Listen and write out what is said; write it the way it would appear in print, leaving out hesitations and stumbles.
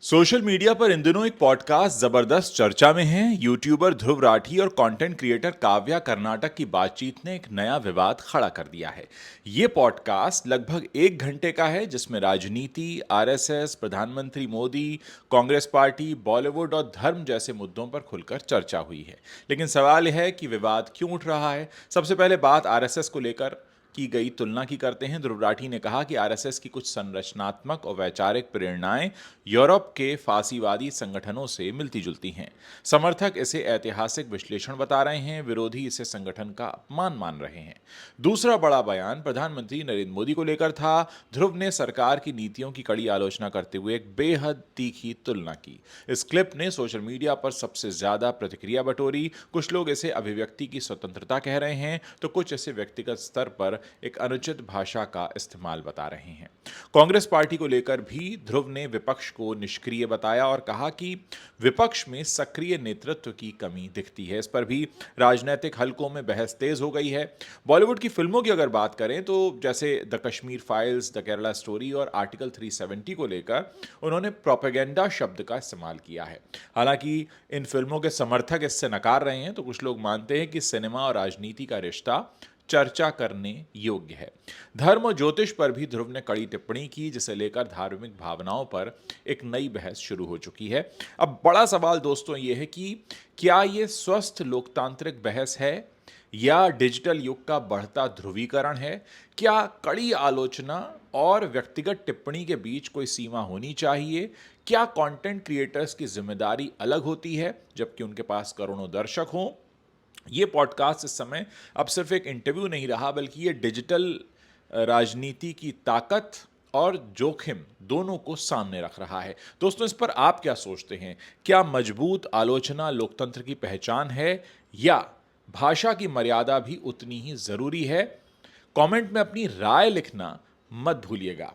Social media पर इन दिनों एक पॉडकास्ट जबरदस्त चर्चा में है। यूट्यूबर ध्रुव राठी और कंटेंट क्रिएटर काव्या कर्नाटक की बातचीत ने एक नया विवाद खड़ा कर दिया है। ये पॉडकास्ट लगभग 1 घंटे का है, जिसमें राजनीति, आरएसएस, प्रधानमंत्री मोदी, कांग्रेस पार्टी, बॉलीवुड और धर्म जैसे मुद्दों पर खुलकर चर्चा हुई है। लेकिन सवाल यह है कि विवाद क्यों उठ रहा है। सबसे पहले बात आरएसएस को लेकर की गई तुलना की करते हैं। ध्रुव राठी ने कहा कि आरएसएस की कुछ संरचनात्मक और वैचारिक प्रेरणाएं यूरोप के फासीवादी संगठनों से मिलती जुलती हैं। समर्थक इसे ऐतिहासिक विश्लेषण बता रहे हैं, विरोधी इसे संगठन का अपमान मान रहे हैं। दूसरा बड़ा बयान प्रधानमंत्री नरेंद्र मोदी को लेकर था। ध्रुव ने सरकार की नीतियों की कड़ी आलोचना करते हुए एक बेहद तीखी तुलना की। इस क्लिप ने सोशल मीडिया पर सबसे ज्यादा प्रतिक्रिया बटोरी। कुछ लोग इसे अभिव्यक्ति की स्वतंत्रता कह रहे हैं, तो कुछ इसे व्यक्तिगत स्तर पर एक अनुचित भाषा का इस्तेमाल बता रहे हैं। कांग्रेस पार्टी को लेकर भी ध्रुव ने विपक्ष को निष्क्रिय बताया और कहा कि विपक्ष में सक्रिय नेतृत्व की कमी दिखती है। इस पर भी राजनीतिक हलकों में बहस तेज हो गई है। बॉलीवुड की फिल्मों की अगर बात करें तो जैसे the Kashmir files, the Kerala story और आर्टिकल 370 को लेकर उन्होंने प्रोपेगेंडा शब्द का इस्तेमाल किया है। हालांकि इन फिल्मों के समर्थक इससे नकार रहे हैं, तो कुछ लोग मानते हैं कि सिनेमा और राजनीति का रिश्ता चर्चा करने योग्य है। धर्म और ज्योतिष पर भी ध्रुव ने कड़ी टिप्पणी की, जिसे लेकर धार्मिक भावनाओं पर एक नई बहस शुरू हो चुकी है। अब बड़ा सवाल दोस्तों ये है कि क्या ये स्वस्थ लोकतांत्रिक बहस है या डिजिटल युग का बढ़ता ध्रुवीकरण है। क्या कड़ी आलोचना और व्यक्तिगत टिप्पणी के बीच कोई सीमा होनी चाहिए। क्या कंटेंट क्रिएटर्स की जिम्मेदारी अलग होती है जबकि उनके पास करोड़ों दर्शक हों। ये पॉडकास्ट इस समय अब सिर्फ एक इंटरव्यू नहीं रहा, बल्कि ये डिजिटल राजनीति की ताकत और जोखिम दोनों को सामने रख रहा है। दोस्तों, इस पर आप क्या सोचते हैं? क्या मजबूत आलोचना लोकतंत्र की पहचान है या भाषा की मर्यादा भी उतनी ही जरूरी है? कमेंट में अपनी राय लिखना मत भूलिएगा।